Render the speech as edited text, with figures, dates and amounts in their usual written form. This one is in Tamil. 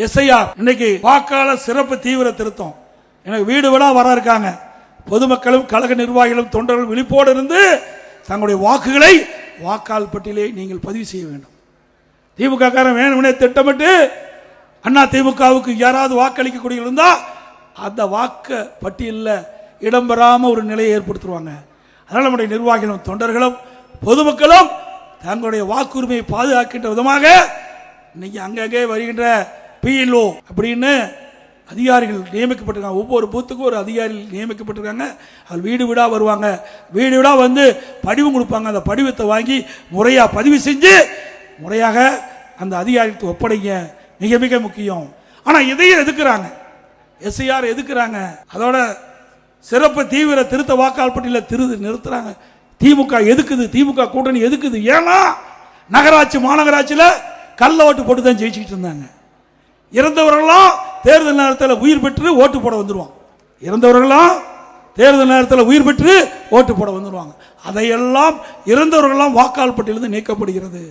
எஸ்ஐஆர் இன்னைக்கு வாக்காளர் சிறப்பு தீவிர திருத்தம். எனக்கு வீடு வீடா வர இருக்காங்க. பொதுமக்களும் கழக நிர்வாகிகளும் தொண்டர்கள் விழிப்போடு இருந்து தங்களுடைய வாக்குகளை வாக்காளர் பட்டியலை நீங்கள் பதிவு செய்ய வேண்டும். திமுக காரன் வேணும்னே திட்டமிட்டு அண்ணா திமுகவுக்கு யாராவது வாக்களிக்கக்கூடிய இருந்தா அந்த வாக்கு பட்டியலில் இடம்பெறாம ஒரு நிலையை ஏற்படுத்துவாங்க. அதனால் நம்முடைய நிர்வாகிகளும் தொண்டர்களும் பொதுமக்களும் தங்களுடைய வாக்குரிமையை பாதுகாக்கின்ற விதமாக இன்னைக்கு அங்கங்கே வருகின்ற பிஎல்ஓ அப்படின்னு அதிகாரிகள் நியமிக்கப்பட்டிருக்காங்க. ஒவ்வொரு பூத்துக்கும் ஒரு அதிகாரிகள் நியமிக்கப்பட்டிருக்காங்க. அது வீடு வீடாக வருவாங்க. வீடு வீடாக வந்து படிவம் கொடுப்பாங்க. அந்த படிவத்தை வாங்கி முறையாக பதிவு செஞ்சு முறையாக அந்த அதிகாரிக்கு ஒப்படைங்க. மிக மிக முக்கியம். ஆனால் இதையும் எதுக்குறாங்க, எஸ்ஐஆர் எதுக்குறாங்க, அதோட சிறப்பு தீவிர திருத்த வாக்காளர் பட்டியலில் நிறுத்துறாங்க. திமுக எதுக்குது, திமுக கூட்டணி எதுக்குது? ஏன்னா நகராட்சி மாநகராட்சியில் கள்ள ஓட்டு போட்டு தான் ஜெயிச்சுக்கிட்டு இருந்தாங்க. இறந்தவர்கள்லாம் தேர்தல் நேரத்தில் உயிர் பெற்று ஓட்டு போட வந்துடுவாங்க. இறந்தவர்கள்லாம் தேர்தல் நேரத்தில் உயிர் பெற்று ஓட்டு போட வந்துடுவாங்க. அதையெல்லாம் இறந்தவர்கள்லாம் வாக்காளர் பட்டியலிருந்து நீக்கப்படுகிறது.